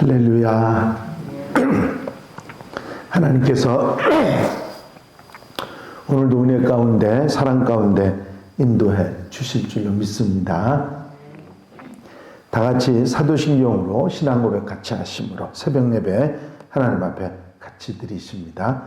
할렐루야. 하나님께서 오늘도 은혜 가운데 사랑 가운데 인도해 주실 줄로 믿습니다. 다 같이 사도신경으로 신앙 고백 같이 하심으로 새벽 예배 하나님 앞에 같이 드리십니다.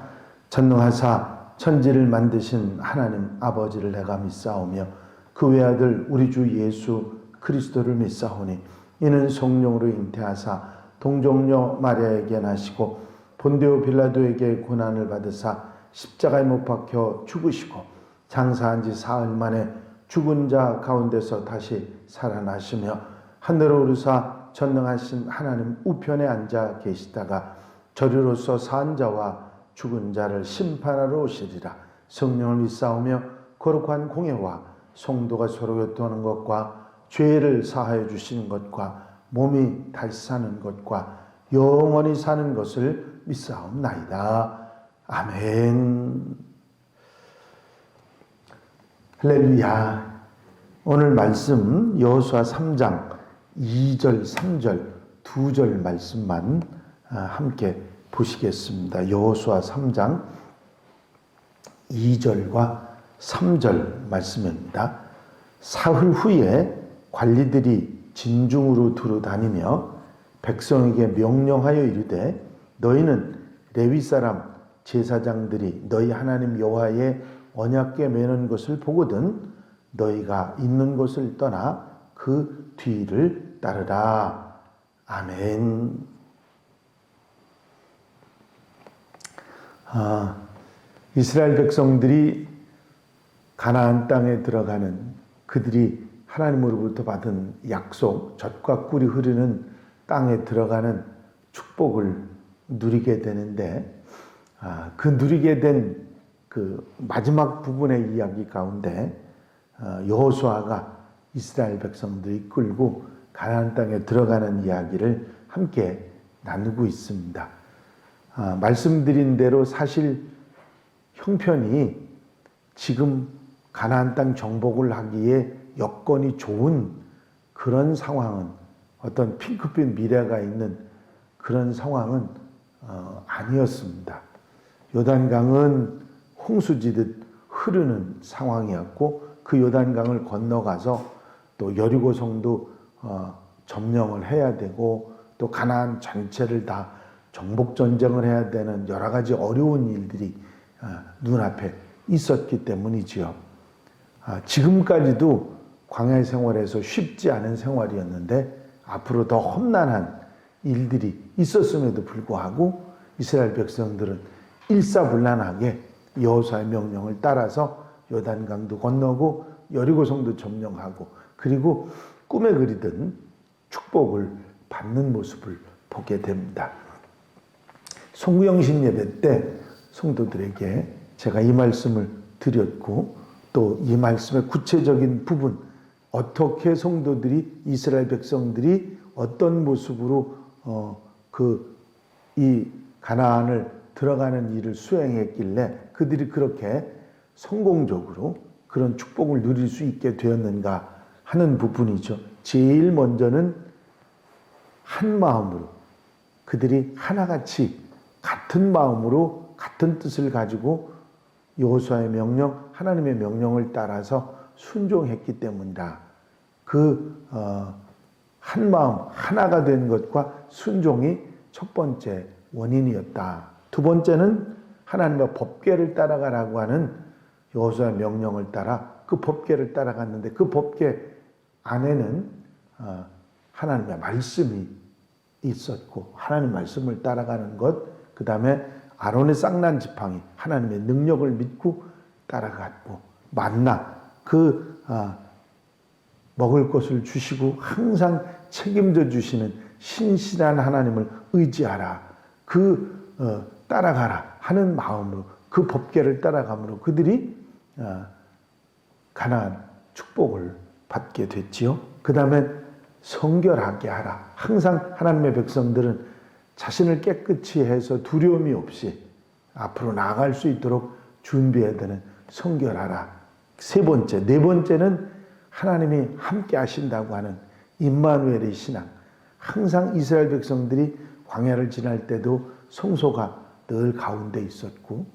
전능하사 천지를 만드신 하나님 아버지를 내가 믿사오며 그 외아들 우리 주 예수 그리스도를 믿사오니 이는 성령으로 잉태하사 동정녀 마리아에게 나시고 본디오 빌라도에게 고난을 받으사 십자가에 못 박혀 죽으시고 장사한 지 사흘 만에 죽은 자 가운데서 다시 살아나시며 하늘로 오르사 전능하신 하나님 우편에 앉아 계시다가 저리로서 산 자와 죽은 자를 심판하러 오시리라. 성령을 믿사오며 거룩한 공예와 성도가 서로 교통하는 것과 죄를 사하여 주시는 것과 몸이 다시 사는 것과 영원히 사는 것을 믿사옵나이다. 아멘. 할렐루야. 오늘 말씀 여호수아 3장 2절, 3절, 2절 말씀만 함께 보시겠습니다. 여호수아 3장 2절과 3절 말씀입니다. 사흘 후에 관리들이 진중으로 두루 다니며 백성에게 명령하여 이르되 너희는 레위 사람 제사장들이 너희 하나님 여호와의 언약궤 매는 것을 보거든 너희가 있는 곳을 떠나 그 뒤를 따르라. 아멘. 이스라엘 백성들이 가나안 땅에 들어가는 그들이 하나님으로부터 받은 약속, 젖과 꿀이 흐르는 땅에 들어가는 축복을 누리게 되는데 그 누리게 된 그 마지막 부분의 이야기 가운데 여호수아가 이스라엘 백성들을 이끌고 가나안 땅에 들어가는 이야기를 함께 나누고 있습니다. 말씀드린 대로 사실 형편이 지금 가나안 땅 정복을 하기에 여건이 좋은 그런 상황은 어떤 핑크빛 미래가 있는 그런 상황은 아니었습니다. 요단강은 홍수지듯 흐르는 상황이었고 그 요단강을 건너가서 또 여리고 성도 점령을 해야 되고 또 가나안 전체를 다 정복 전쟁을 해야 되는 여러 가지 어려운 일들이 눈앞에 있었기 때문이지요. 지금까지도 광야 생활에서 쉽지 않은 생활이었는데 앞으로 더 험난한 일들이 있었음에도 불구하고 이스라엘 백성들은 일사불란하게 여호수아의 명령을 따라서 요단강도 건너고 여리고성도 점령하고 그리고 꿈에 그리던 축복을 받는 모습을 보게 됩니다. 송구영신 예배 때 성도들에게 제가 이 말씀을 드렸고 또 이 말씀의 구체적인 부분 어떻게 성도들이 이스라엘 백성들이 어떤 모습으로 이 가나안을 들어가는 일을 수행했길래 그들이 그렇게 성공적으로 그런 축복을 누릴 수 있게 되었는가 하는 부분이죠. 제일 먼저는 한 마음으로 그들이 하나같이 같은 마음으로 같은 뜻을 가지고 여호수아의 명령, 하나님의 명령을 따라서 순종했기 때문이다. 한 마음, 하나가 된 것과 순종이 첫 번째 원인이었다. 두 번째는 하나님의 법궤를 따라가라고 하는 여호수아의 명령을 따라 그 법궤를 따라갔는데 그 법궤 안에는 하나님의 말씀이 있었고 하나님 말씀을 따라가는 것, 그 다음에 아론의 쌍난 지팡이, 하나님의 능력을 믿고 따라갔고 만나 먹을 것을 주시고 항상 책임져 주시는 신실한 하나님을 의지하라. 따라가라 하는 마음으로 그 법궤를 따라감으로 그들이 가나안 축복을 받게 됐지요. 그 다음에 성결하게 하라. 항상 하나님의 백성들은 자신을 깨끗이 해서 두려움이 없이 앞으로 나아갈 수 있도록 준비해야 되는 성결하라. 세 번째, 네 번째는 하나님이 함께 하신다고 하는 임마누엘의 신앙. 항상 이스라엘 백성들이 광야를 지날 때도 성소가 늘 가운데 있었고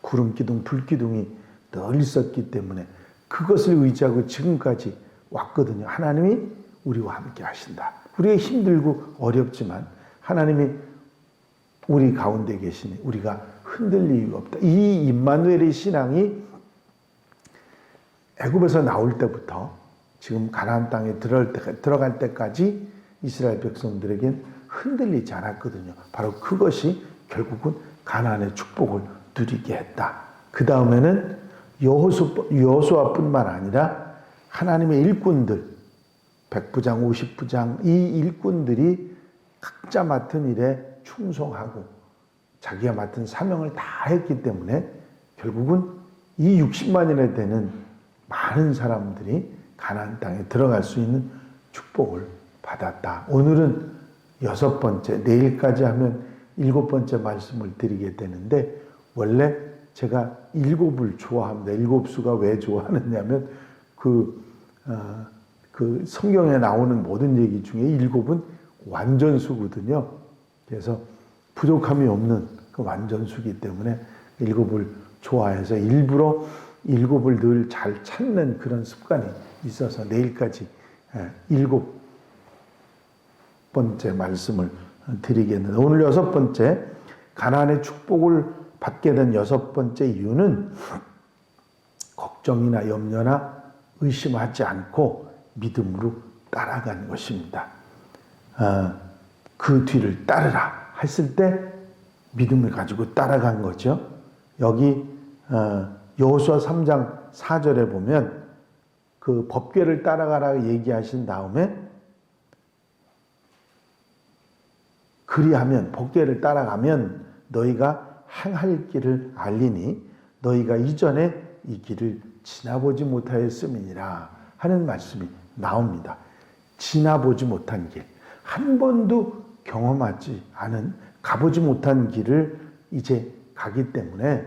구름 기둥, 불 기둥이 늘 있었기 때문에 그것을 의지하고 지금까지 왔거든요. 하나님이 우리와 함께 하신다. 우리가 힘들고 어렵지만 하나님이 우리 가운데 계시니 우리가 흔들릴 이유가 없다. 이 임마누엘의 신앙이 애굽에서 나올 때부터 지금 가나안 땅에 들어갈 때까지 이스라엘 백성들에겐 흔들리지 않았거든요. 바로 그것이 결국은 가나안의 축복을 누리게 했다. 그 다음에는 여호수아뿐만 아니라 하나님의 일꾼들 100부장, 50부장 이 일꾼들이 각자 맡은 일에 충성하고 자기가 맡은 사명을 다 했기 때문에 결국은 이 60만이나 되는 많은 사람들이 가나안 땅에 들어갈 수 있는 축복을 받았다. 오늘은 6번째, 내일까지 하면 7번째 말씀을 드리게 되는데 원래 제가 7을 좋아합니다. 7수가 왜 좋아하느냐면 그 성경에 나오는 모든 얘기 중에 7은 완전수거든요. 그래서 부족함이 없는 그 완전수기 때문에 7을 좋아해서 일부러 7을 늘 잘 찾는 그런 습관이 있어서 내일까지 7번째 말씀을 드리겠는데 오늘 6번째 가나안의 축복을 받게 된 6번째 이유는 걱정이나 염려나 의심하지 않고 믿음으로 따라간 것입니다. 그 뒤를 따르라 했을 때 믿음을 가지고 따라간 거죠. 여기 여호수아 3장 4절에 보면 그 법궤를 따라가라 얘기하신 다음에 그리하면 법궤를 따라가면 너희가 행할 길을 알리니 너희가 이전에 이 길을 지나보지 못하였음이니라 하는 말씀이 나옵니다. 지나보지 못한 길, 한 번도 경험하지 않은 가보지 못한 길을 이제 가기 때문에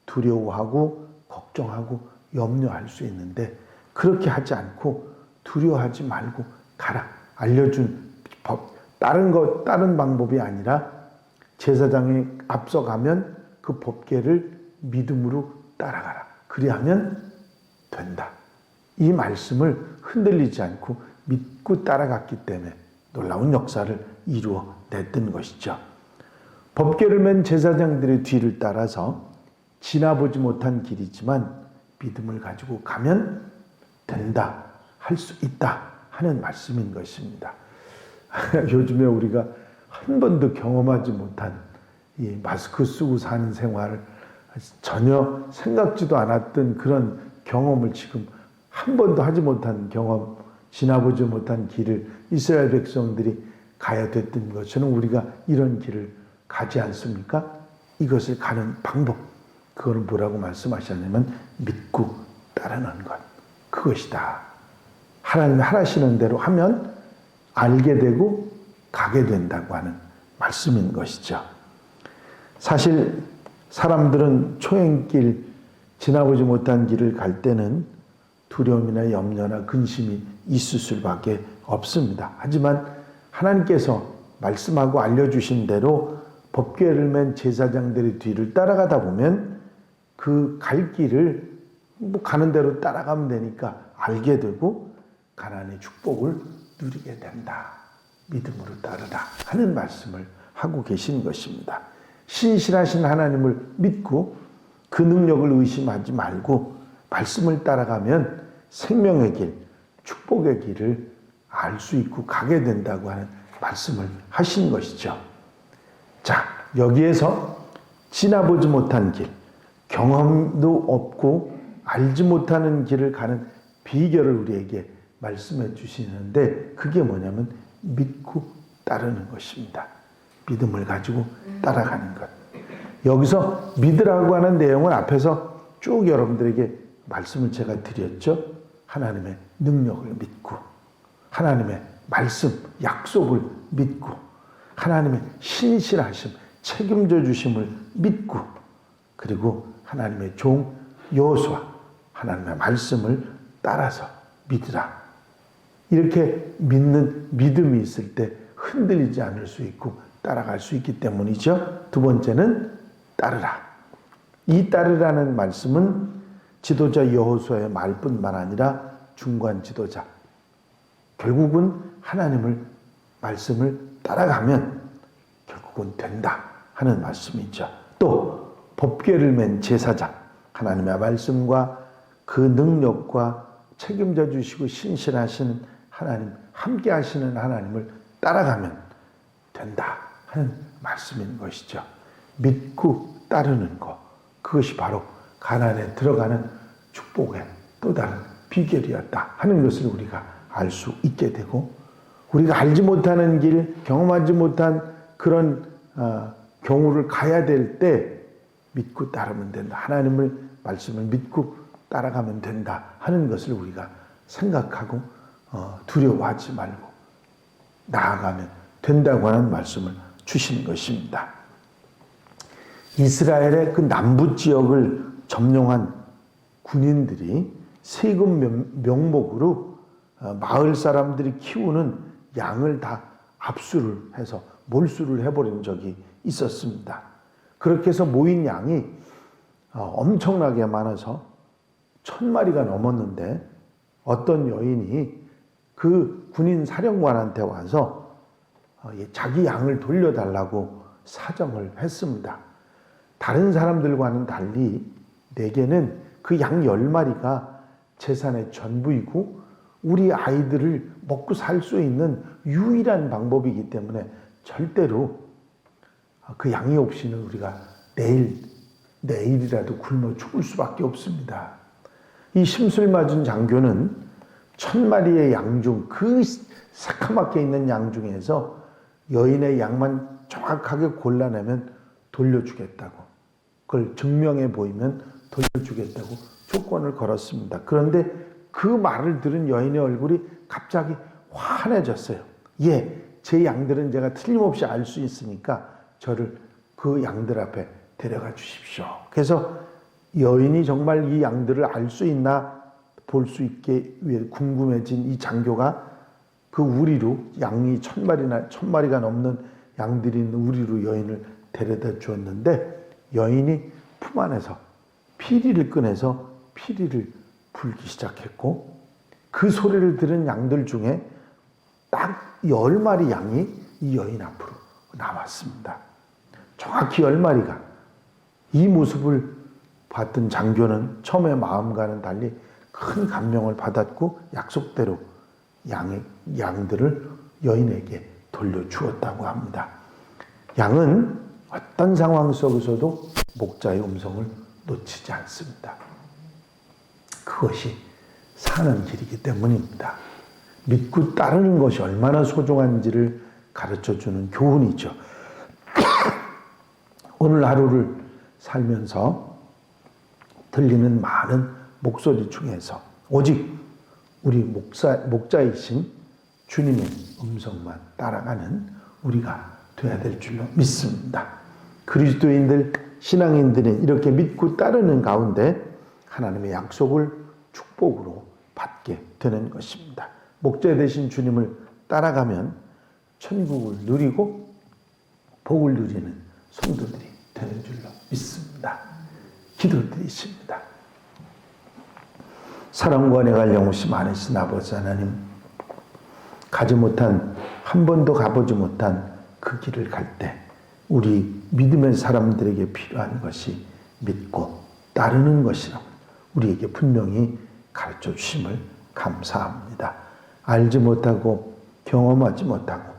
두려워하고 걱정하고 염려할 수 있는데 그렇게 하지 않고 두려워하지 말고 가라. 알려준 법, 다른 방법이 아니라 제사장에 앞서가면 그 법궤를 믿음으로 따라가라. 그리하면 된다. 이 말씀을 흔들리지 않고 믿고 따라갔기 때문에 놀라운 역사를 이루어냈던 것이죠. 법궤를 맨 제사장들의 뒤를 따라서 지나보지 못한 길이지만 믿음을 가지고 가면 된다, 할 수 있다 하는 말씀인 것입니다. 요즘에 우리가 한 번도 경험하지 못한 이 마스크 쓰고 사는 생활을 전혀 생각지도 않았던 그런 경험을 지금 한 번도 하지 못한 경험, 지나보지 못한 길을 이스라엘 백성들이 가야 됐던 것처럼 우리가 이런 길을 가지 않습니까? 이것을 가는 방법, 그거는 뭐라고 말씀하셨냐면 믿고 따르는 것, 그것이다. 하나님이 하시는 대로 하면 알게 되고 가게 된다고 하는 말씀인 것이죠. 사실 사람들은 초행길, 지나보지 못한 길을 갈 때는 두려움이나 염려나 근심이 있을 수밖에 없습니다. 하지만 하나님께서 말씀하고 알려주신 대로 법궤를 맨 제사장들의 뒤를 따라가다 보면 그 갈 길을 가는 대로 따라가면 되니까 알게 되고 가나안의 축복을 누리게 된다. 믿음으로 따르라 하는 말씀을 하고 계신 것입니다. 신실하신 하나님을 믿고 그 능력을 의심하지 말고 말씀을 따라가면 생명의 길, 축복의 길을 알 수 있고 가게 된다고 하는 말씀을 하신 것이죠. 자, 여기에서 지나보지 못한 길, 경험도 없고 알지 못하는 길을 가는 비결을 우리에게 말씀해 주시는데 그게 뭐냐면 믿고 따르는 것입니다. 믿음을 가지고 따라가는 것. 여기서 믿으라고 하는 내용은 앞에서 쭉 여러분들에게 말씀을 제가 드렸죠. 하나님의 능력을 믿고 하나님의 말씀, 약속을 믿고 하나님의 신실하심, 책임져 주심을 믿고 그리고 하나님의 종 여호수아, 하나님의 말씀을 따라서 믿으라. 이렇게 믿는 믿음이 있을 때 흔들리지 않을 수 있고 따라갈 수 있기 때문이죠. 두 번째는 따르라. 이 따르라는 말씀은 지도자 여호수아의 말뿐만 아니라 중간 지도자, 결국은 하나님을 말씀을 따라가면 결국은 된다 하는 말씀이죠. 또 법궤를 맨 제사장, 하나님의 말씀과 그 능력과 책임져 주시고 신실하신 하나님, 함께 하시는 하나님을 따라가면 된다 하는 말씀인 것이죠. 믿고 따르는 것, 그것이 바로 가나안에 들어가는 축복의 또 다른 비결이었다 하는 것을 우리가 알 수 있게 되고, 우리가 알지 못하는 길, 경험하지 못한 그런 경우를 가야 될 때 믿고 따르면 된다. 하나님의 말씀을 믿고 따라가면 된다 하는 것을 우리가 생각하고 두려워하지 말고 나아가면 된다고 하는 말씀을 주신 것입니다. 이스라엘의 그 남부 지역을 점령한 군인들이 세금 명목으로 마을 사람들이 키우는 양을 다 압수를 해서 몰수를 해버린 적이 있었습니다. 그렇게 해서 모인 양이 엄청나게 많아서 1000마리가 넘었는데 어떤 여인이 그 군인 사령관한테 와서 자기 양을 돌려달라고 사정을 했습니다. 다른 사람들과는 달리 내게는 그 양 10마리가 재산의 전부이고 우리 아이들을 먹고 살 수 있는 유일한 방법이기 때문에 절대로 그 양이 없이는 우리가 내일이라도 굶어 죽을 수밖에 없습니다. 이 심술맞은 장교는 1000마리의 양 중 그 새카맣게 있는 양 중에서 여인의 양만 정확하게 골라내면 돌려주겠다고, 그걸 증명해 보이면 돌려주겠다고 조건을 걸었습니다. 그런데 그 말을 들은 여인의 얼굴이 갑자기 환해졌어요. 예, 제 양들은 제가 틀림없이 알 수 있으니까 저를 그 양들 앞에 데려가 주십시오. 그래서 여인이 정말 이 양들을 알 수 있나 볼 수 있게 위해 궁금해진 이 장교가 그 우리로, 양이 1000마리가 넘는 양들이 있는 우리로 여인을 데려다 주었는데, 여인이 품 안에서 피리를 꺼내서 피리를 불기 시작했고, 그 소리를 들은 양들 중에 딱 10마리 양이 이 여인 앞으로 나왔습니다. 정확히 10마리가. 이 모습을 봤던 장교는 처음에 마음과는 달리 큰 감명을 받았고 약속대로 양들을 여인에게 돌려주었다고 합니다. 양은 어떤 상황 속에서도 목자의 음성을 놓치지 않습니다. 그것이 사는 길이기 때문입니다. 믿고 따르는 것이 얼마나 소중한지를 가르쳐주는 교훈이죠. 오늘 하루를 살면서 들리는 많은 목소리 중에서 오직 우리 목자이신 주님의 음성만 따라가는 우리가 되어야 될 줄로 믿습니다. 그리스도인들, 신앙인들이 이렇게 믿고 따르는 가운데 하나님의 약속을 축복으로 받게 되는 것입니다. 목자 되신 주님을 따라가면 천국을 누리고 복을 누리는 성도들이 되는 줄로 믿습니다. 기도드리십니다. 사랑과 은혜가 영원히 많으신 아버지 하나님, 가지 못한, 한 번도 가보지 못한 그 길을 갈 때 우리 믿음의 사람들에게 필요한 것이 믿고 따르는 것이라고 우리에게 분명히 가르쳐 주심을 감사합니다. 알지 못하고 경험하지 못하고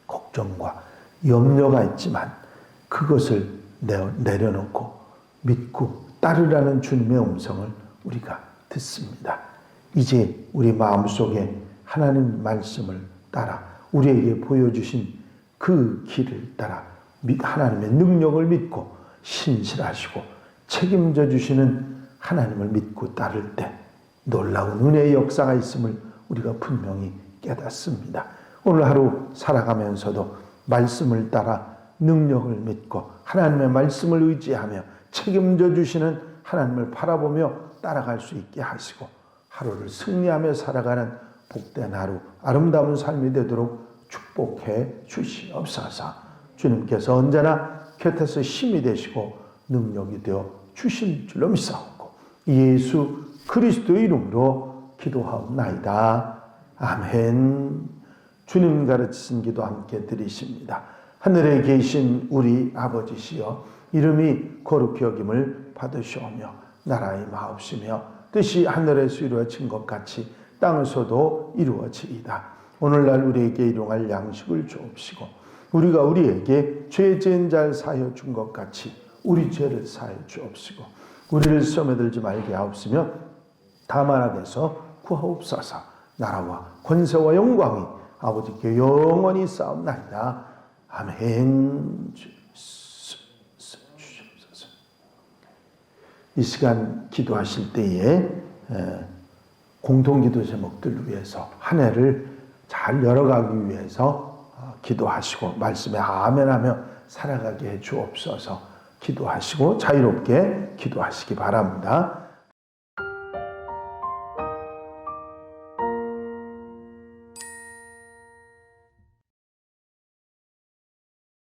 걱정과 염려가 있지만 그것을 내려놓고 믿고 따르라는 주님의 음성을 우리가 듣습니다. 이제 우리 마음속에 하나님 말씀을 따라 우리에게 보여주신 그 길을 따라 하나님의 능력을 믿고 신실하시고 책임져 주시는 하나님을 믿고 따를 때 놀라운 은혜의 역사가 있음을 우리가 분명히 깨닫습니다. 오늘 하루 살아가면서도 말씀을 따라 능력을 믿고 하나님의 말씀을 의지하며 책임져 주시는 하나님을 바라보며 따라갈 수 있게 하시고 하루를 승리하며 살아가는 복된 하루, 아름다운 삶이 되도록 축복해 주시옵소서. 주님께서 언제나 곁에서 힘이 되시고 능력이 되어 주실 줄로 믿사옵고 예수 그리스도의 이름으로 기도하옵나이다. 아멘. 주님 가르치신 기도 함께 드리십니다. 하늘에 계신 우리 아버지시여 이름이 거룩히 여김을 받으시오며 나라의 마옵시며 뜻이 하늘에서 이루어진 것 같이 땅에서도 이루어지이다. 오늘날 우리에게 일용할 양식을 주옵시고 우리가 우리에게 죄 지은 자를 사하여 준 것 같이 우리 죄를 사하여 주옵시고 우리를 시험에 들지 말게 하옵시며 다만 악에서 구하옵소서. 나라와 권세와 영광이 아버지께 영원히 싸움나이다. 아멘. 주시옵소서. 이 시간 기도하실 때에 공동기도 제목들을 위해서 한 해를 잘 열어가기 위해서 기도하시고 말씀에 아멘하며 살아가게 해 주옵소서. 기도하시고 자유롭게 기도하시기 바랍니다.